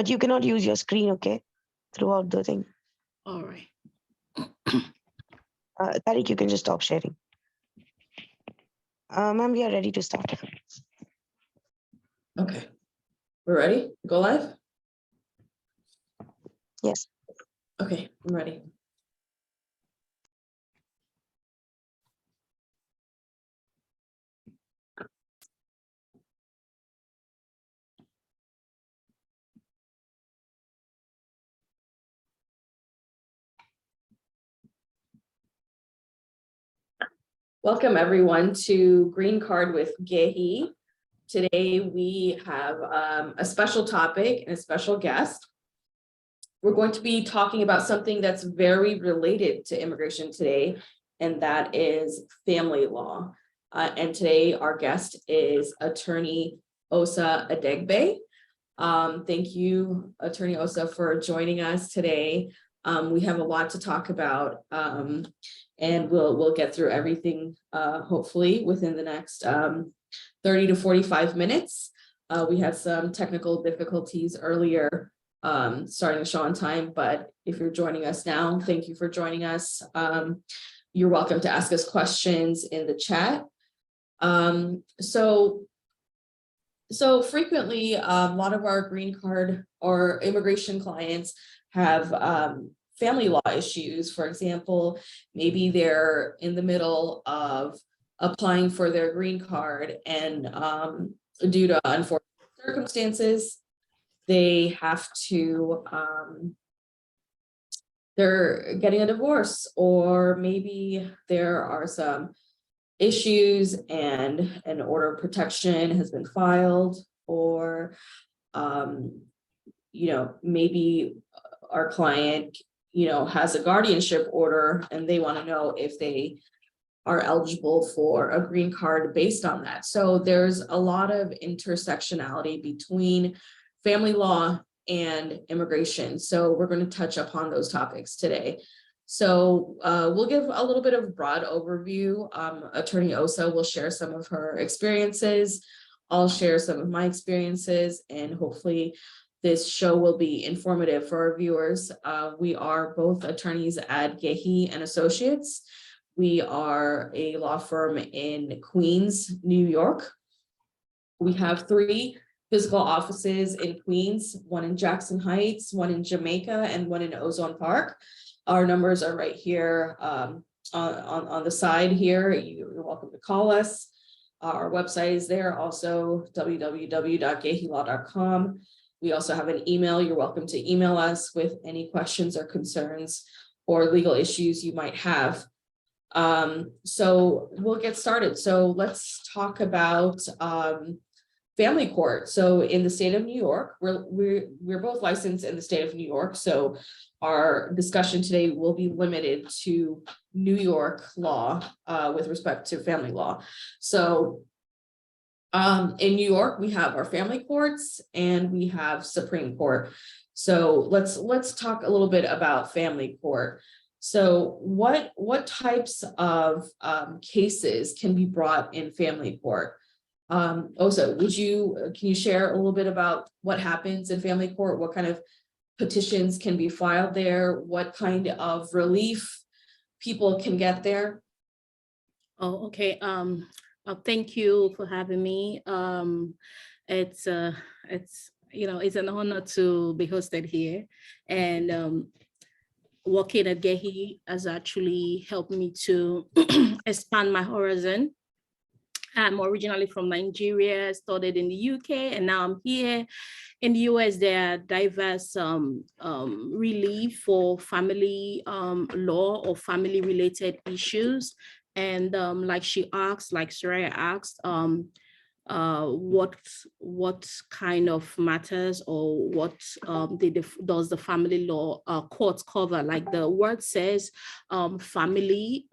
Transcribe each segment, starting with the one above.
but you cannot use your screen, okay, throughout the thing. All right. Tariq, you can just stop sharing. Ma'am, we are ready to start. Okay, we're ready? Go live? Yes. Okay, I'm ready. Welcome everyone to Green Card with Gehi. Today we have a special topic and a special guest. We're going to be talking about something that's very related to immigration today, and that is family law. And today our guest is Attorney Osa Adegbe. Thank you, Attorney Osa, for joining us today. We have a lot to talk about, and we'll get through everything hopefully within the next 30 to 45 minutes. We had some technical difficulties earlier starting the show on time, but if you're joining us now, thank you for joining us. You're welcome to ask us questions in the chat. So frequently, a lot of our green card or immigration clients have family law issues. For example, maybe they're in the middle of applying for their green card, and due to unfortunate circumstances, they have to, they're getting a divorce, or maybe there are some issues and an order of protection has been filed, or maybe our client has a guardianship order and they want to know if they are eligible for a green card based on that. So there's a lot of intersectionality between family law and immigration. So we're going to touch upon those topics today. So we'll give a little bit of broad overview. Attorney Osa will share some of her experiences. I'll share some of my experiences, and hopefully this show will be informative for our viewers. We are both attorneys at Gehi and Associates. We are a law firm in Queens, New York. We have 3 physical offices in Queens, 1 in Jackson Heights, 1 in Jamaica, and 1 in Ozone Park. Our numbers are right here on the side here. You're welcome to call us. Our website is there, also www.gehilaw.com. We also have an email. You're welcome to email us with any questions or concerns or legal issues you might have. So we'll get started. So let's talk about family court. So in the state of New York, we're both licensed in the state of New York. So our discussion today will be limited to New York law with respect to family law. So in New York, we have our family courts and we have Supreme Court. So let's talk a little bit about family court. So what types of cases can be brought in family court? Osa, can you share a little bit about what happens in family court? What kind of petitions can be filed there? What kind of relief people can get there? Oh, okay. Thank you for having me. It's an honor to be hosted here, and working at Gehi has actually helped me to expand my horizon. I'm originally from Nigeria, studied in the UK, and now I'm here in the US. There are diverse relief for family law or family related issues. And like she asked, like Soraya asked, what kind of matters, or what does the family law courts cover? Like the word says, family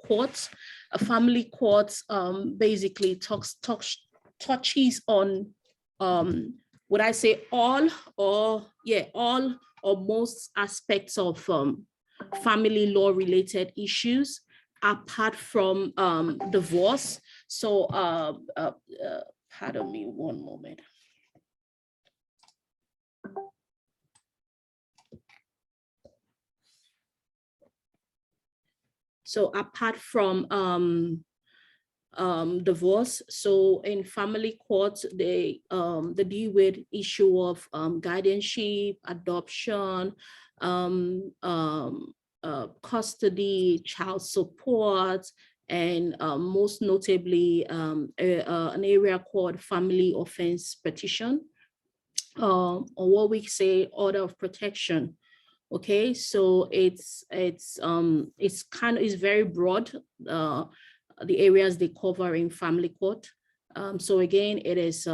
courts. A family court basically touches on, would I say all or most aspects of family law related issues, apart from divorce. So pardon me one moment. So apart from divorce, so in family courts, they deal with issue of guardianship, adoption, custody, child support, and most notably an area called family offense petition, or what we say order of protection. Okay, so it's very broad, the areas they cover in family court. So again, it is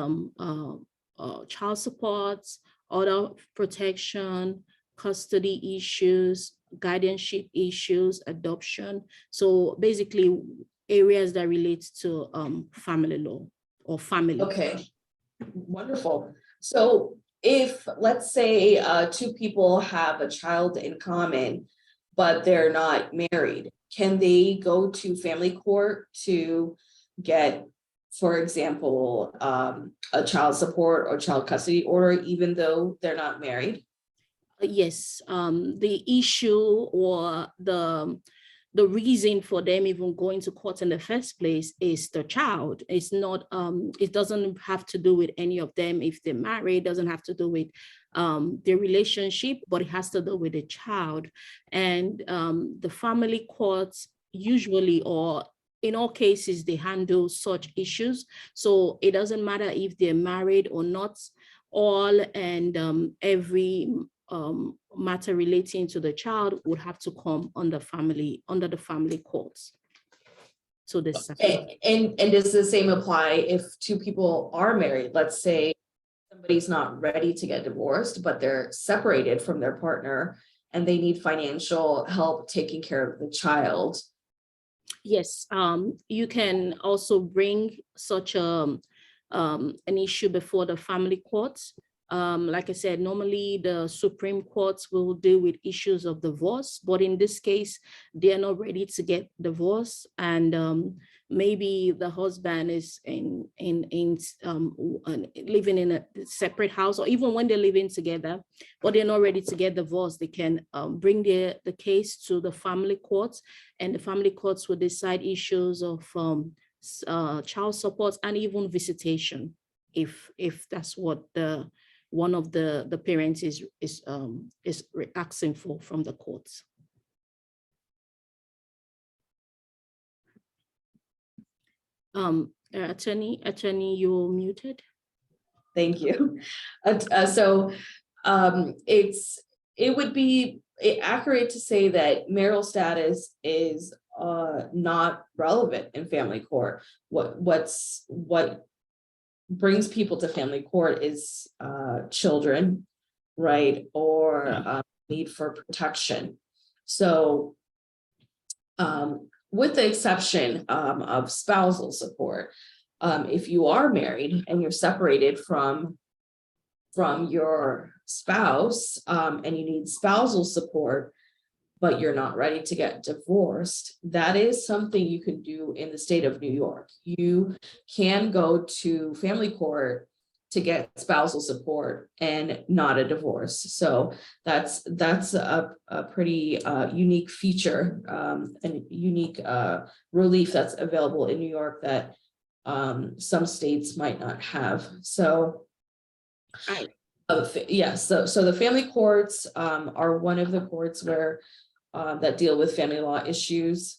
child support, order of protection, custody issues, guardianship issues, adoption. So basically areas that relate to family law or family. Okay, wonderful. So if, let's say, two people have a child in common, but they're not married, can they go to family court to get, for example, a child support or child custody order, even though they're not married? Yes, the issue or the reason for them even going to court in the first place is the child. It's not, it doesn't have to do with any of them. If they're married, it doesn't have to do with their relationship, but it has to do with the child. And the family courts usually, or in all cases, they handle such issues. So it doesn't matter if they're married or not, all and every matter relating to the child would have to come under the family courts. So this and does the same apply if two people are married? Let's say somebody's not ready to get divorced, but they're separated from their partner and they need financial help taking care of the child. Yes, you can also bring such an issue before the family courts. Like I said, normally the Supreme Courts will deal with issues of divorce, but in this case, they are not ready to get divorced, and maybe the husband is living in a separate house, or even when they're living together, but they're not ready to get divorced. They can bring the case to the family courts, and the family courts will decide issues of child support and even visitation, if that's what one of the parents is asking for from the courts. Attorney, you're muted. Thank you. So it would be accurate to say that marital status is not relevant in family court. What brings people to family court is children, right, or need for protection. So with the exception of spousal support, if you are married and you're separated from your spouse and you need spousal support, but you're not ready to get divorced, that is something you can do in the state of New York. You can go to family court to get spousal support and not a divorce. So that's a pretty unique feature and unique relief that's available in New York that some states might not have. So yes, so the family courts are one of the courts where that deal with family law issues.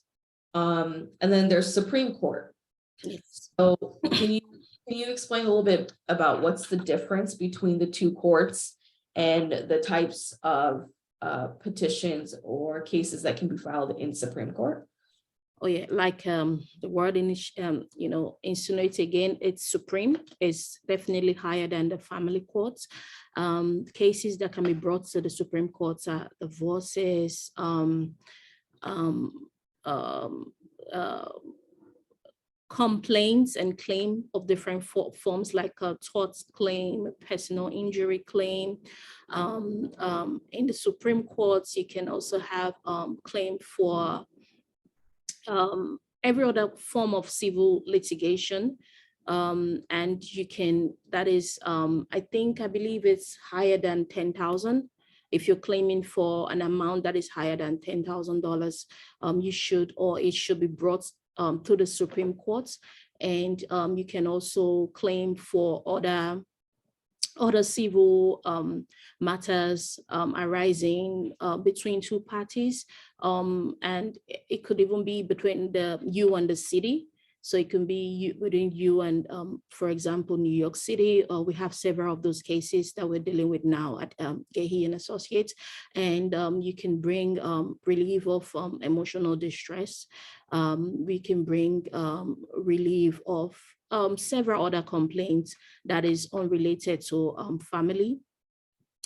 And then there's Supreme Court. Yes. So can you explain a little bit about what's the difference between the two courts and the types of petitions or cases that can be filed in Supreme Court? Oh yeah, like the word insinuates again, it's supreme, is definitely higher than the family courts. Cases that can be brought to the Supreme Courts are divorces, complaints and claim of different forms, like a tort claim, personal injury claim. In the Supreme Courts, you can also have claim for every other form of civil litigation, and you can, that is I believe it's higher than 10,000 if you're claiming for an amount that is higher than $10,000, you should, or it should be brought to the Supreme Court. And you can also claim for other civil matters arising between two parties, and it could even be between you and the city. So it can be within you and, for example, New York City. We have several of those cases that we're dealing with now at Gehi and Associates, and you can bring relief of emotional distress. We can bring relief of several other complaints that is unrelated to family.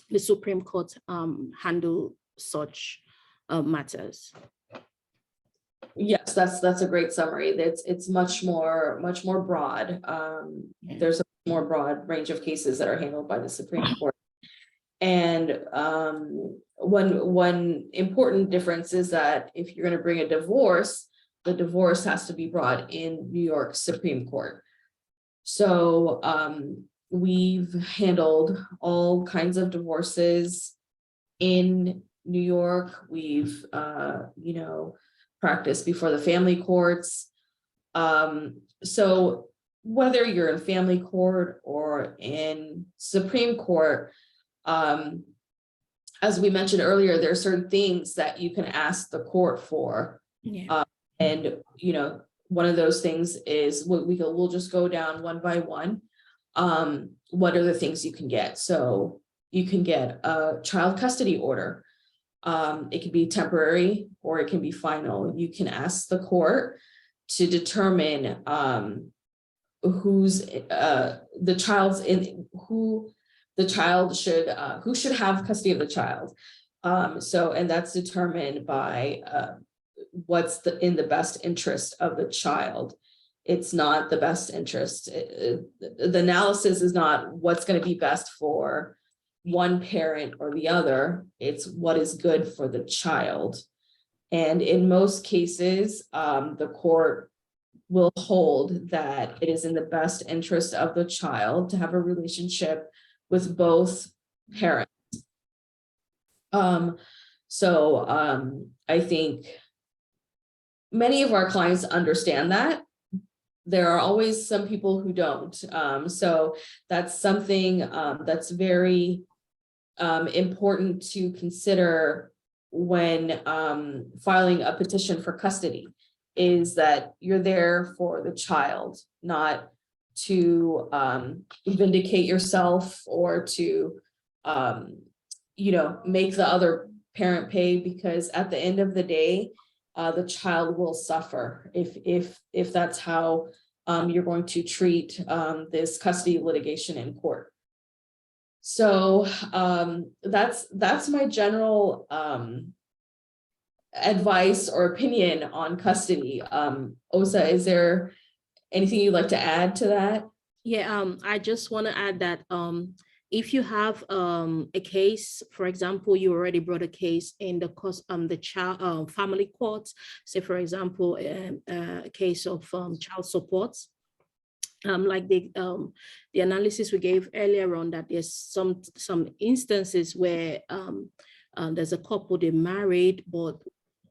The Supreme Court handle such matters. Yes, that's a great summary. It's much more broad. There's a more broad range of cases that are handled by the Supreme Court. And one important difference is that if you're going to bring a divorce, the divorce has to be brought in New York Supreme Court. So we've handled all kinds of divorces in New York. We've practiced before the family courts. So whether you're in family court or in Supreme Court, as we mentioned earlier, there are certain things that you can ask the court for. Yeah. And one of those things is we'll just go down one by one. What are the things you can get? So you can get a child custody order. It can be temporary or it can be final. You can ask the court to determine who's the child's in, who should have custody of the child. And that's determined by what's in the best interest of the child. It's not the best interest. The analysis is not what's going to be best for one parent or the other. It's what is good for the child. And in most cases, the court will hold that it is in the best interest of the child to have a relationship with both parents. I think many of our clients understand that. There are always some people who don't. So that's something that's very important to consider when filing a petition for custody, is that you're there for the child, not to vindicate yourself or to make the other parent pay, because at the end of the day, the child will suffer if that's how you're going to treat this custody litigation in court. So that's my general advice or opinion on custody. Osa, is there anything you'd like to add to that? Yeah, I just want to add that if you have a case, for example, you already brought a case in the child family court, say for example, a case of child support. Like the analysis we gave earlier on, that there's some instances where there's a couple, they married, but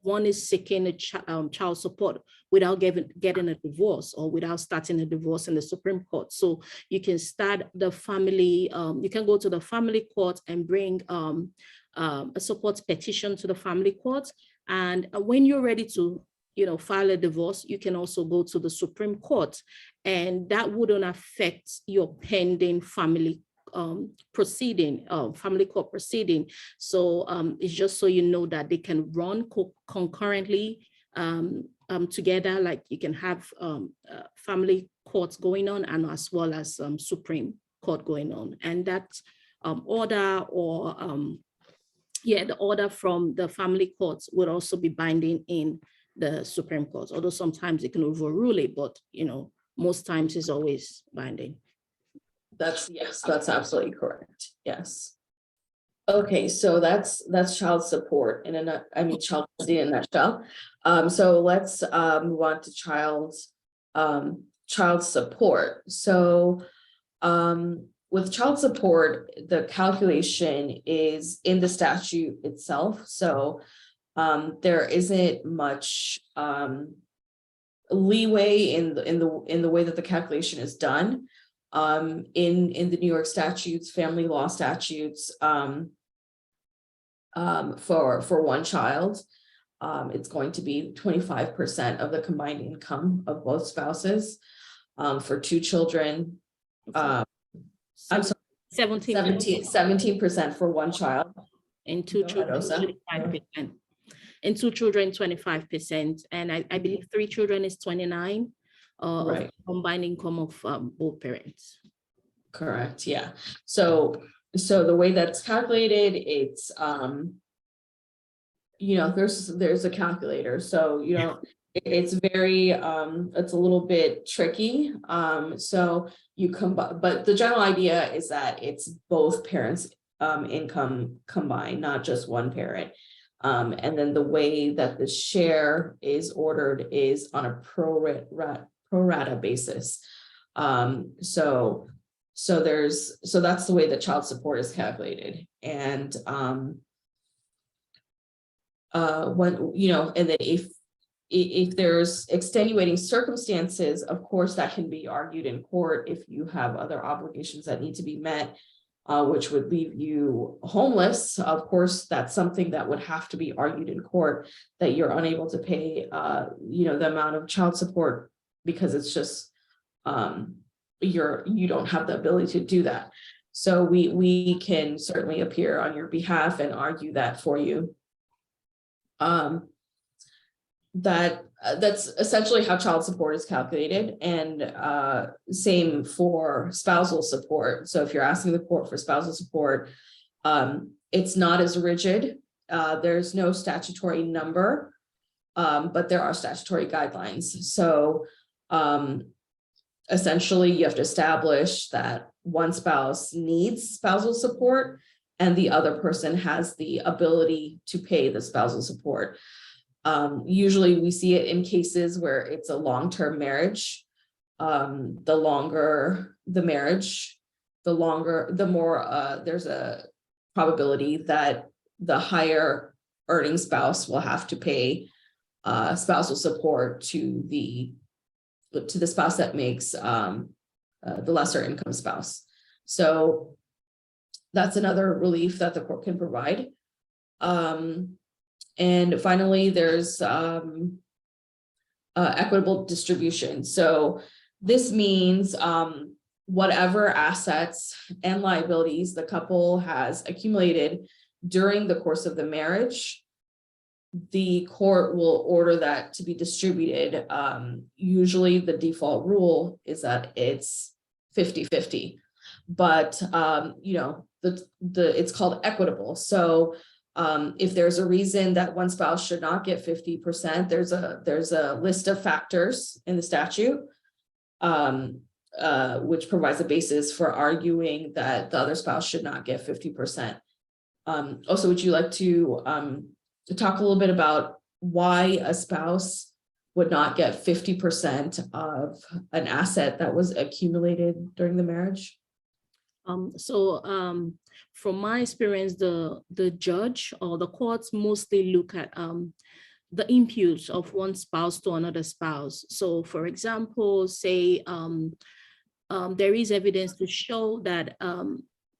one is seeking a child support without getting a divorce or without starting a divorce in the Supreme Court. So you can start the family, you can go to the family court and bring a support petition to the family court. And when you're ready to file a divorce, you can also go to the Supreme Court, and that wouldn't affect your pending family proceeding, family court proceeding. So it's just so you know that they can run concurrently together, like you can have family courts going on and as well as Supreme Court going on. And that order or the order from the family courts would also be binding in the Supreme Court, although sometimes it can overrule it, but most times it's always binding. That's absolutely correct. Yes. Okay, so that's child support child custody in a nutshell. So let's move on to child support. So with child support, the calculation is in the statute itself. So there isn't much leeway in the way that the calculation is done. In the New York statutes, family law statutes, for one child, it's going to be 25% of the combined income of both spouses. For two children, I'm sorry, 17% for one child. And two Go ahead, children, Osa. 25%. And two children, 25%. And I believe 3 children is 29 Right. of combined income of both parents. Correct, yeah. So the way that's calculated, it's there's a calculator. So it's very it's a little bit tricky. So you combine, but the general idea is that it's both parents' income combined, not just one parent. And then the way that the share is ordered is on a pro rata basis. So that's the way that child support is calculated. And and then if there's extenuating circumstances, of course, that can be argued in court if you have other obligations that need to be met, which would leave you homeless. Of course, that's something that would have to be argued in court, that you're unable to pay, the amount of child support because it's just, you don't have the ability to do that. So we can certainly appear on your behalf and argue that for you. That's essentially how child support is calculated, and same for spousal support. So if you're asking the court for spousal support, it's not as rigid. There's no statutory number, but there are statutory guidelines. So essentially you have to establish that one spouse needs spousal support and the other person has the ability to pay the spousal support. Usually we see it in cases where it's a long-term marriage. The longer the marriage, the more there's a probability that the higher earning spouse will have to pay spousal support to the spouse that makes the lesser income spouse. So that's another relief that the court can provide. And finally, there's equitable distribution. So this means whatever assets and liabilities the couple has accumulated during the course of the marriage, the court will order that to be distributed. Usually the default rule is that it's 50-50, but it's called equitable. So if there's a reason that one spouse should not get 50%, there's a list of factors in the statute, which provides a basis for arguing that the other spouse should not get 50%. Also, would you like to talk a little bit about why a spouse would not get 50% of an asset that was accumulated during the marriage? From my experience, the judge or the courts mostly look at the imputes of one spouse to another spouse. So for example, say there is evidence to show that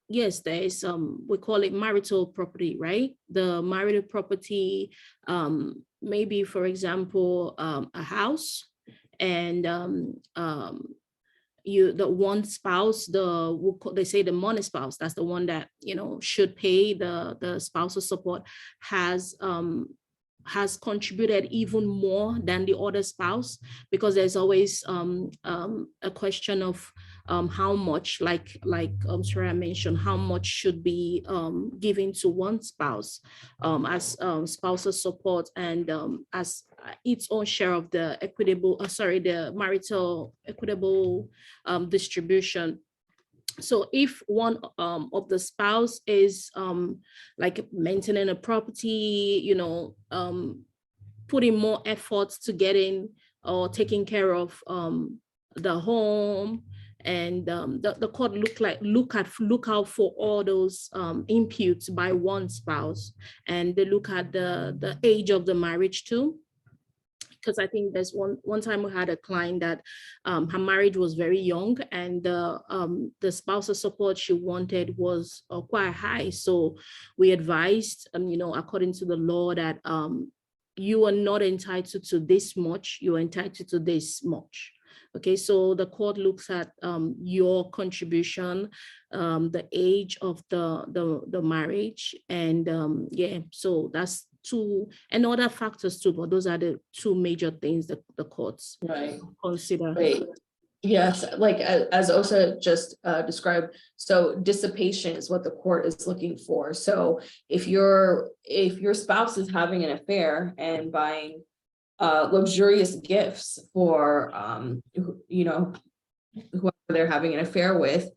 yes, there is we call it marital property, right? The marital property, maybe for example, a house, and the one spouse, they say the money spouse, that's the one that should pay the spousal support, has contributed even more than the other spouse, because there's always a question of how much, like Sarah mentioned, how much should be given to one spouse as spousal support, and as its own share of the the marital equitable distribution. So if one of the spouse is like maintaining a property, putting more efforts to getting or taking care of the home and the court look out for all those imputes by one spouse, and they look at the age of the marriage too. Because I think there's one time we had a client that her marriage was very young, and the spousal support she wanted was quite high. So we advised, according to the law, that you are not entitled to this much, you are entitled to this much. Okay, so the court looks at your contribution, the age of the marriage, and yeah, so that's two, and other factors too, but those are the two major things that the courts consider. Right. Yes, like as Osa just described, so dissipation is what the court is looking for. So if your spouse is having an affair and buying luxurious gifts for whoever they're having an affair with,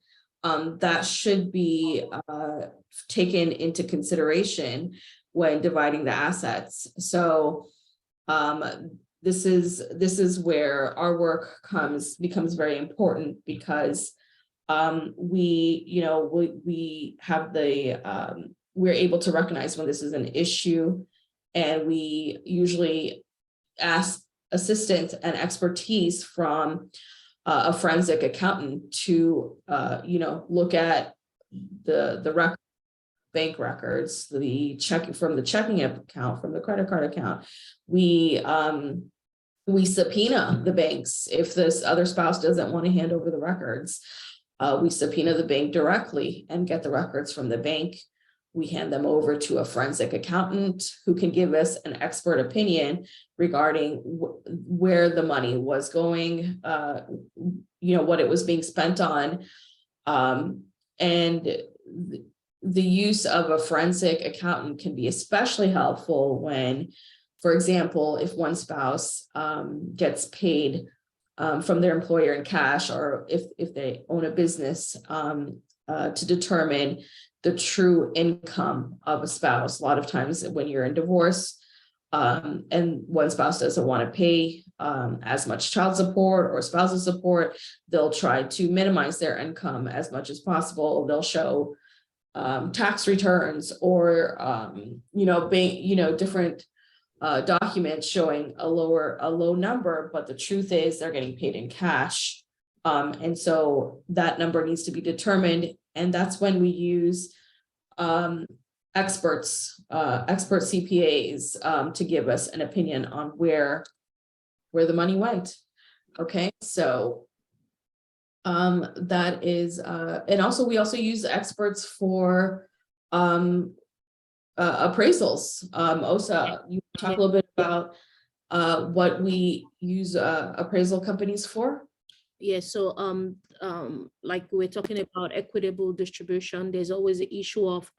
that should be taken into consideration when dividing the assets. So this is where our work becomes very important, because we have we're able to recognize when this is an issue, and we usually ask assistance and expertise from a forensic accountant to look at the record, bank records, the checking account, from the credit card account. We subpoena the banks if this other spouse doesn't want to hand over the records. We subpoena the bank directly and get the records from the bank. We hand them over to a forensic accountant who can give us an expert opinion regarding where the money was going, what it was being spent on. And the use of a forensic accountant can be especially helpful when, for example, if one spouse gets paid from their employer in cash, or if they own a business, to determine the true income of a spouse. A lot of times when you're in divorce and one spouse doesn't want to pay as much child support or spousal support, they'll try to minimize their income as much as possible. They'll show tax returns or different documents showing a low number, but the truth is they're getting paid in cash. And so that number needs to be determined. And that's when we use expert CPAs to give us an opinion on where the money went. Okay, so that is, and also we also use experts for appraisals. Osa, you talk a little bit about what we use appraisal companies for? Yeah, so like we're talking about equitable distribution, there's always the issue of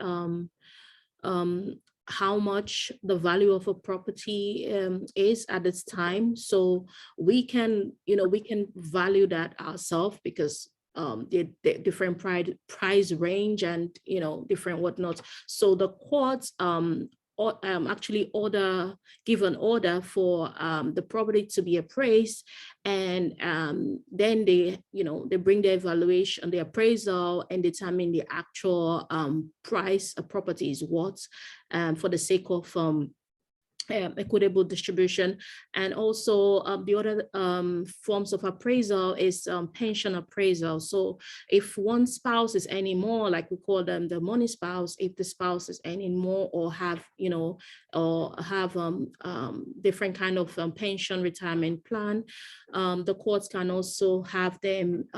how much the value of a property is at its time. So we can value that ourselves, because the different price range and different whatnot. So the courts actually give an order for the property to be appraised, and then they bring the evaluation, the appraisal, and determine the actual price a property is worth, for the sake of equitable distribution. And also the other forms of appraisal is pension appraisal. So if one spouse is earning more, like we call them the money spouse, if the spouse is earning more or have different kind of pension retirement plan, the courts can also have them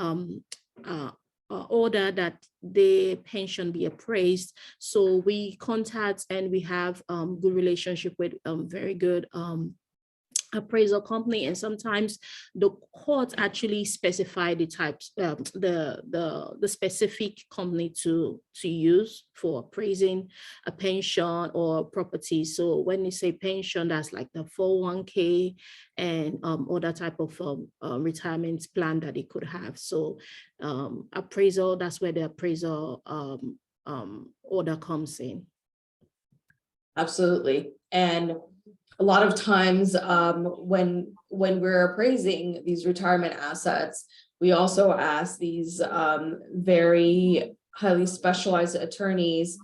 order that the pension be appraised. So we contact and we have good relationship with very good appraisal company, and sometimes the court actually specify the types, the specific company to use for appraising a pension or property. So when you say pension, that's like the 401k and other type of retirement plan that it could have. So appraisal, that's where the appraisal order comes in. Absolutely. And a lot of times when we're appraising these retirement assets, We also ask these very highly specialized attorneys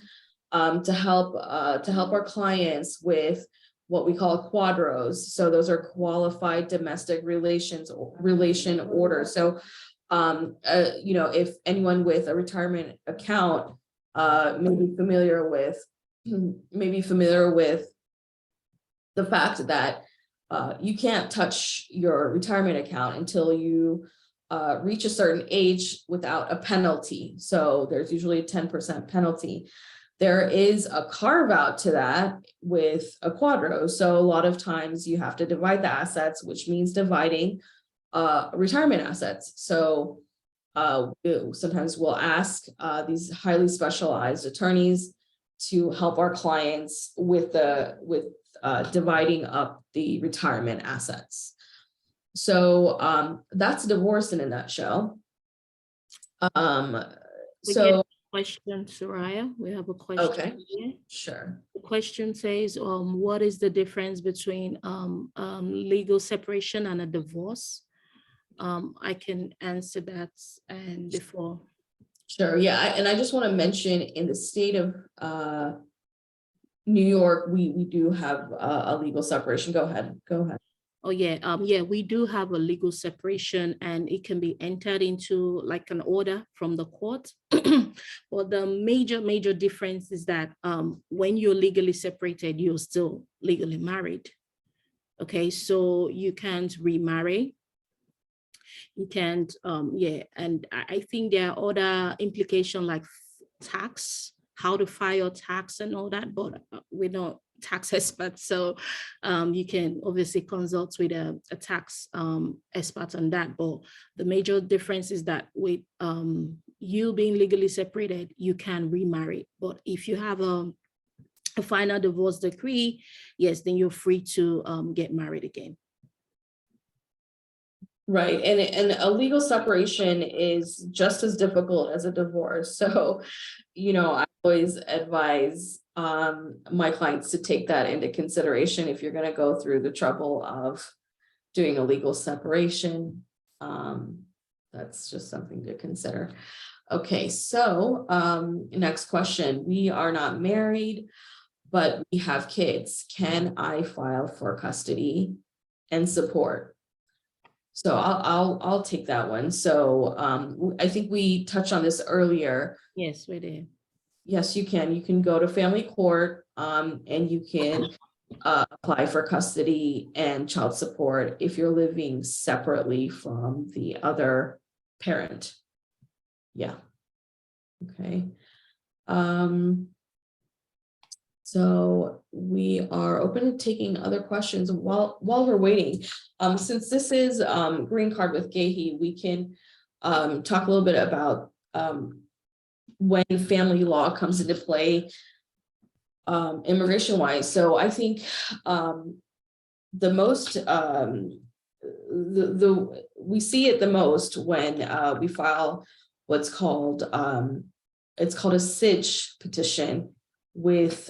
to help our clients with what we call quadros. So those are qualified domestic relation orders. So you know, if anyone with a retirement account may be familiar with the fact that you can't touch your retirement account until you reach a certain age without a penalty. So there's usually a 10% penalty. There is a carve out to that with a quadro. So a lot of times you have to divide the assets, which means dividing retirement assets. So sometimes we'll ask these highly specialized attorneys to help our clients with dividing up the retirement assets. So that's divorce in a nutshell. Question, Soraya. We have a question. Okay, here. sure. The question says, what is the difference between legal separation and a divorce? I can answer that and before. Sure, yeah, and I just want to mention in the state of New York, we do have a legal separation. Go ahead. Oh yeah, we do have a legal separation, and it can be entered into like an order from the court. But the major difference is that when you're legally separated, you're still legally married. Okay, so you can't remarry. You can't, and I think there are other implications like tax, how to file tax and all that, but we're not tax experts, so you can obviously consult with a tax expert on that. But the major difference is that with you being legally separated, you can remarry. But if you have a final divorce decree, yes, then you're free to get married again. Right, and a legal separation is just as difficult as a divorce. So, you know, I always advise my clients to take that into consideration if you're going to go through the trouble of doing a legal separation. That's just something to consider. Okay, so next question. We are not married, but we have kids. Can I file for custody and support? So I'll take that one. So I think we touched on this earlier. Yes, we did. Yes, you can. You can go to family court and you can apply for custody and child support if you're living separately from the other parent. Yeah. Okay. So we are open to taking other questions while we're waiting. Since this is Green Card with Gehi, we can talk a little bit about when family law comes into play immigration wise. So I think the most we see it the most when we file what's called it's called a 𝒕𝒂𝒍𝒌 petition with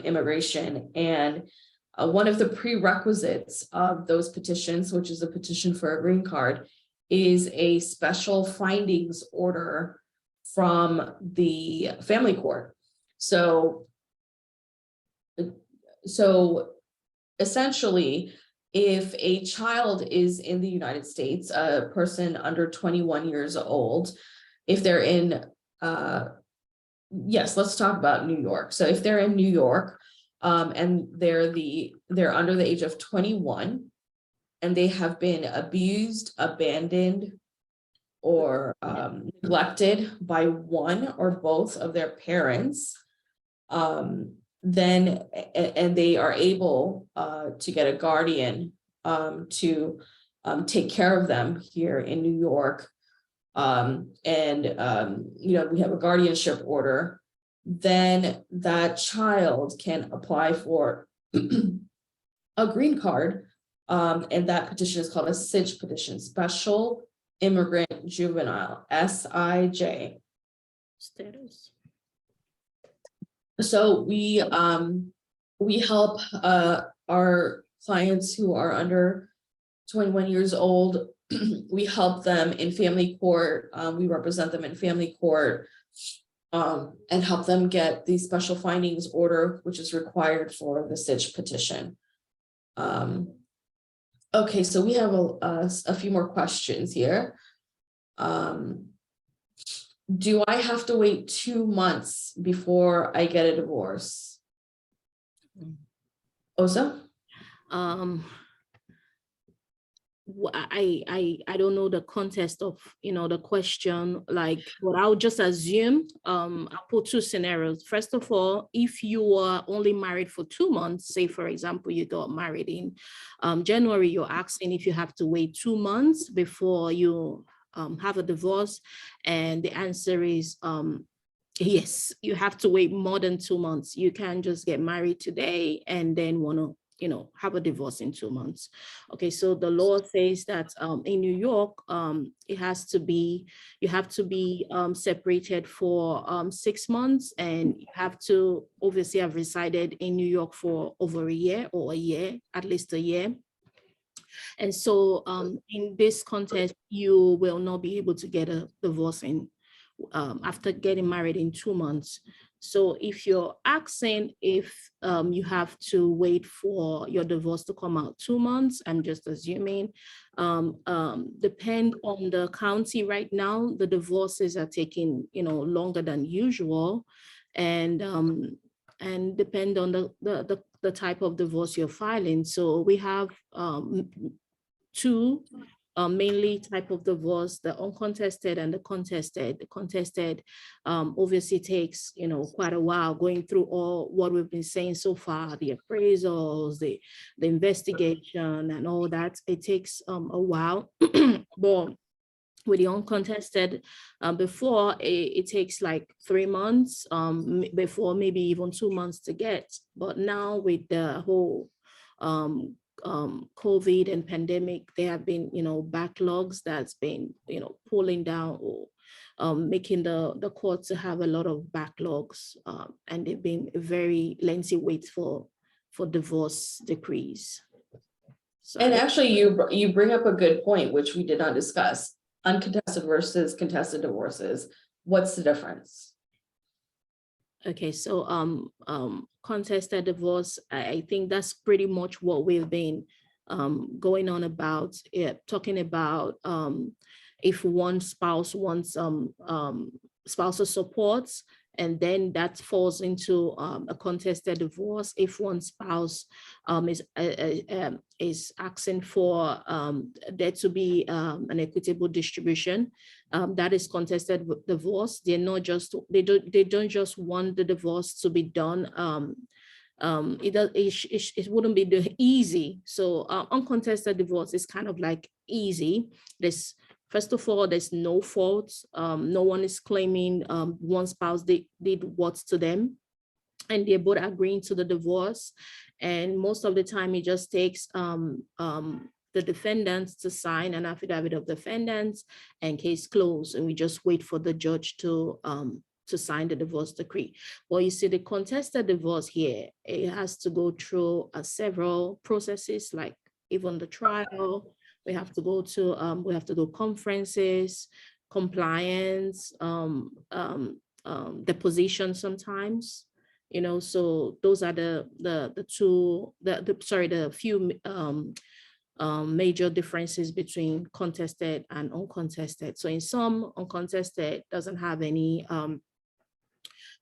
immigration, and one of the prerequisites of those petitions, which is a petition for a green card, is a special findings order from the family court. So essentially, if a child is in the United States, a person under 21 years old, if they're in yes, let's talk about New York. So if they're in New York and they're under the age of 21 and they have been abused, abandoned, or neglected by one or both of their parents, then and they are able to get a guardian to take care of them here in New York, you know, we have a guardianship order, then that child can apply for a green card, and that petition is called a 𝒕𝒂𝒍𝒌 petition, Special Immigrant Juvenile, SIJ Status. So we help our clients who are under 21 years old We help them in family court. We represent them in family court and help them get the special findings order, which is required for the SITCH petition. Okay, so we have a few more questions here. Do I have to wait 2 months before I get a divorce? Osa? I don't know the context of, the question, like, but I'll just assume, I'll put two scenarios. First of all, if you are only married for 2 months, say, for example, you got married in January, you're asking if you have to wait 2 months before you have a divorce. And the answer is yes, you have to wait more than 2 months. You can't just get married today and then want to have a divorce in 2 months. Okay, so the law says that in New York, you have to be separated for 6 months, and you have to obviously have resided in New York for over a year, or at least a year. And so in this context, you will not be able to get a divorce after getting married in 2 months. So if you're asking if you have to wait for your divorce to come out 2 months, I'm just assuming, depend on the county right now, the divorces are taking, longer than usual, and depend on the type of divorce you're filing. So we have two mainly type of divorce, the uncontested and the contested. The contested obviously takes, quite a while, going through all what we've been saying so far, the appraisals, the investigation and all that. It takes a while. But with the uncontested, before it takes like 3 months, before maybe even 2 months to get. But now with the whole COVID and pandemic, there have been, backlogs that's been, pulling down or making the court to have a lot of backlogs, and they've been very lengthy waits for divorce decrees. So, and actually, you bring up a good point, which we did not discuss. Uncontested versus contested divorces. What's the difference? Okay, so contested divorce, I think that's pretty much what we've been going on about, talking about if one spouse wants spousal supports, and then that falls into a contested divorce if one spouse is asking for there to be an equitable distribution. That is contested divorce. They're not just they don't just want the divorce to be done. It wouldn't be easy. So uncontested divorce is kind of like easy. First of all, there's no fault. No one is claiming one spouse did what to them, and they're both agreeing to the divorce. And most of the time, it just takes the defendants to sign an affidavit of defendants, and case closed. And we just wait for the judge to sign the divorce decree. Well, you see, the contested divorce here, it has to go through several processes, like even the trial. We have to go to conferences, compliance, deposition sometimes, so those are the few major differences between contested and uncontested. So in some, uncontested doesn't have any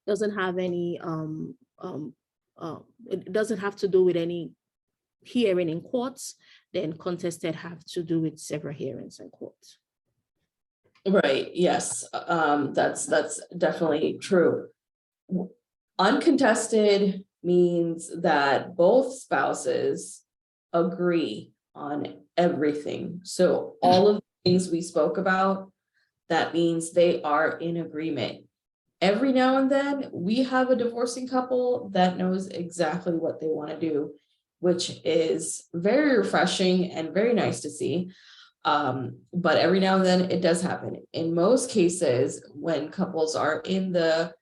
it doesn't have to do with any hearing in courts. Then contested have to do with several hearings in courts. Right, yes, that's definitely true. Uncontested means that both spouses agree on everything. So all of the things we spoke about, that means they are in agreement. Every now and then we have a divorcing couple that knows exactly what they want to do, which is very refreshing and very nice to see. But every now and then it does happen. In most cases, when couples are in the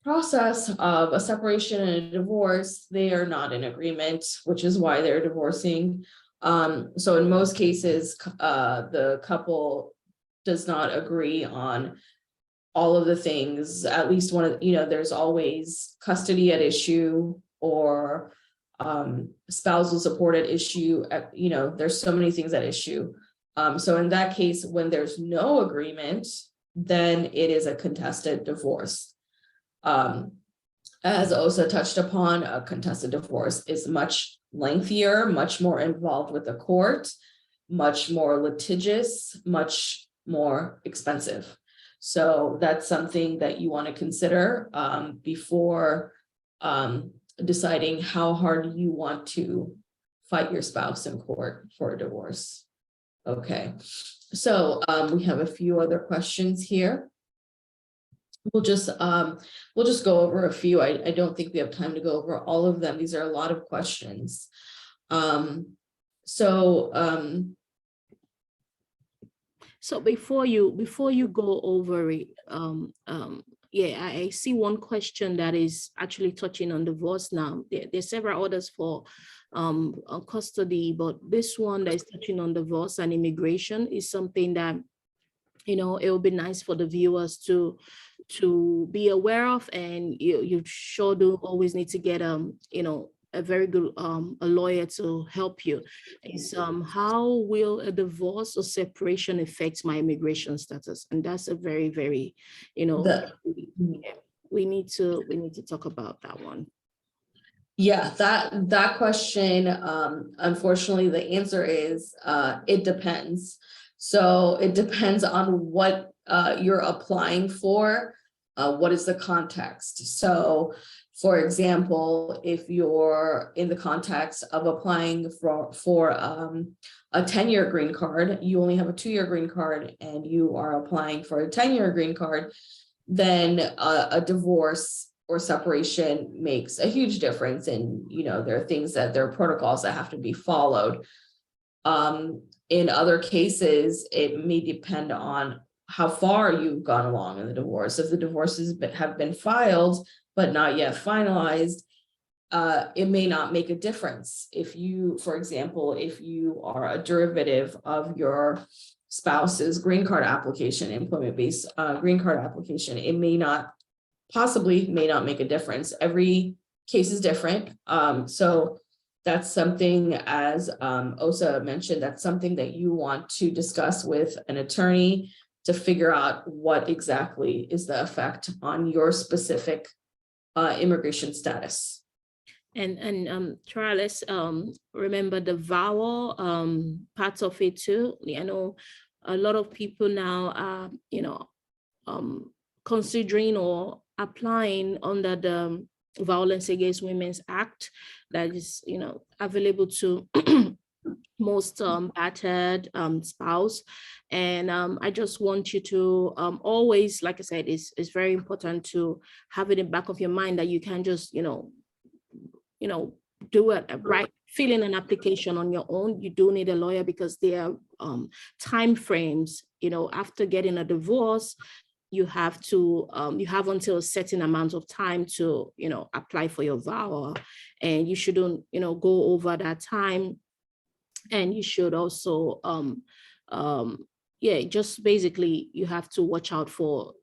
process of a separation and a divorce, they are not in agreement, which is why they're divorcing. So in most cases, the couple does not agree on all of the things. At least one of, there's always custody at issue, or spousal support at issue. There's so many things at issue. So in that case, when there's no agreement, then it is a contested divorce. As Osa touched upon, a contested divorce is much lengthier, much more involved with the court, much more litigious, much more expensive. So that's something that you want to consider before deciding how hard you want to fight your spouse in court for a divorce. Okay, so we have a few other questions here. We'll just go over a few. I don't think we have time to go over all of them. These are a lot of questions. So before you go over it, yeah, I see one question that is actually touching on divorce now. There's several others for on custody, but this one that is touching on divorce and immigration is something that, it will be nice for the viewers to be aware of, and you sure do always need to get a very good a lawyer to help you. Is how will a divorce or separation affect my immigration status? And that's a very, very, we need to talk about that one. Yeah, that question, unfortunately, the answer is it depends. So it depends on what you're applying for, what is the context. So for example, if you're in the context of applying for a 10-year green card, you only have a 2-year green card, and you are applying for a 10-year green card, then a divorce or separation makes a huge difference. And, there are things there are protocols that have to be followed. In other cases, it may depend on how far you've gone along in the divorce. If the divorces have been filed, but not yet finalized, it may not make a difference. If you, for example, if you are a derivative of your spouse's green card application, employment-based green card application, it may not make a difference. Every case is different. So that's something, as Osa mentioned, that's something that you want to discuss with an attorney to figure out what exactly is the effect on your specific immigration status. And try, let's remember the vowel part of it too. I know a lot of people now are considering or applying under the Violence Against Women's Act that is available to most battered spouse. And I just want you to always, like I said, it's very important to have it in the back of your mind that you can just do it right, fill in an application on your own. You do need a lawyer because there are time frames. After getting a divorce, you have until a certain amount of time to apply for your VAWA, and you shouldn't go over that time. And you should also just basically you have to watch out for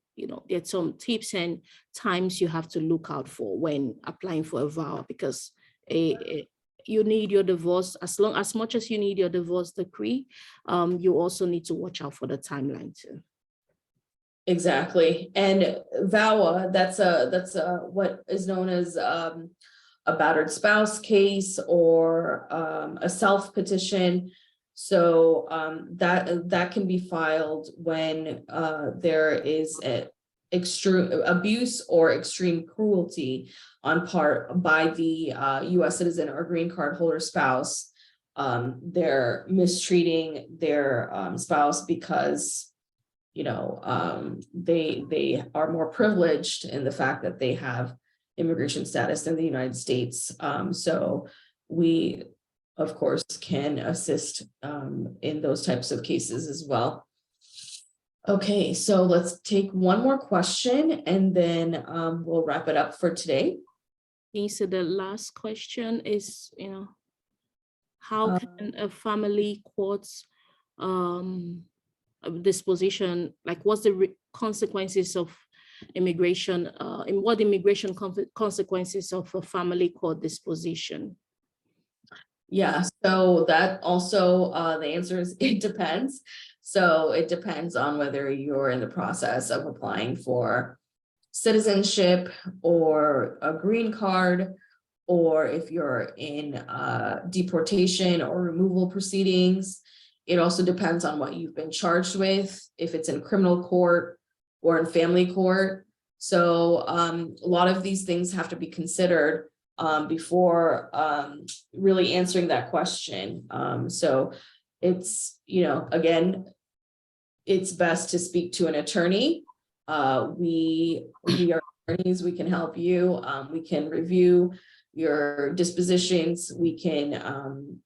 there's some tips and times you have to look out for when applying for a VAWA, because you need your divorce as much as you need your divorce decree. You also need to watch out for the timeline too. Exactly. And VAWA, that's what is known as a battered spouse case, or a self petition. So that can be filed when there is extreme abuse or extreme cruelty by the U.S. citizen or green card holder spouse. They're mistreating their spouse because they are more privileged in the fact that they have immigration status in the United States. So we, of course, can assist in those types of cases as well. Okay, so let's take one more question and then we'll wrap it up for today. So the last question is, how can a family court's disposition, like what's the consequences of immigration, and what immigration consequences of a family court disposition? Yeah, so that also, the answer is it depends. So it depends on whether you're in the process of applying for citizenship or a green card, or if you're in deportation or removal proceedings. It also depends on what you've been charged with, if it's in criminal court or in family court. So a lot of these things have to be considered before really answering that question. So it's, again, it's best to speak to an attorney. We are attorneys, we can help you. We can review your dispositions. We can,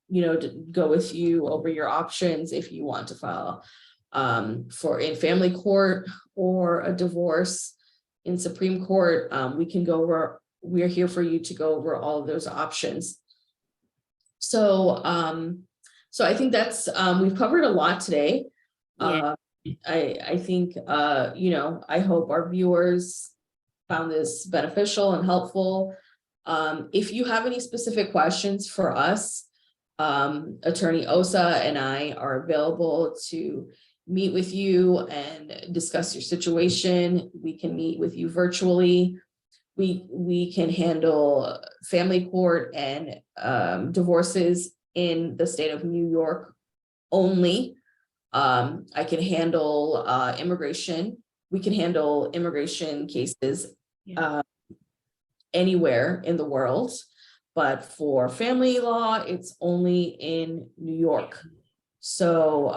go with you over your options if you want to file in family court or a divorce in Supreme Court. We are here for you to go over all of those options. So, I think that's, we've covered a lot today. Yeah. I think, I hope our viewers found this beneficial and helpful. If you have any specific questions for us, Attorney Osa and I are available to meet with you and discuss your situation. We can meet with you virtually. We can handle family court and divorces in the state of New York only. I can handle immigration. We can handle immigration cases anywhere in the world, but for family law, it's only in New York. So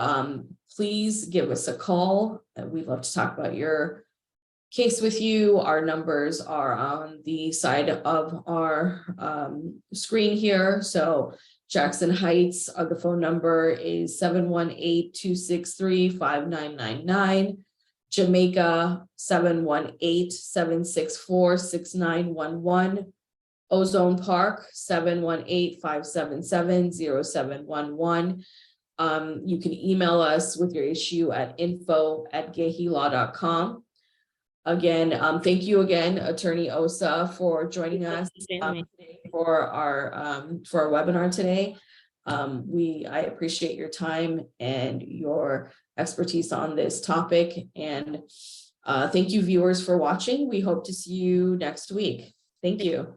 please give us a call. We'd love to talk about your case with you. Our numbers are on the side of our screen here. So Jackson Heights, the phone number is 718-263-5999. Jamaica, 718-764-6911. Ozone Park, 718-577-0711. You can email us with your issue at info@gehilaw.com. Again, thank you again, Attorney Osa, for joining us for our webinar today. I appreciate your time and your expertise on this topic, and thank you, viewers, for watching. We hope to see you next week. Thank you.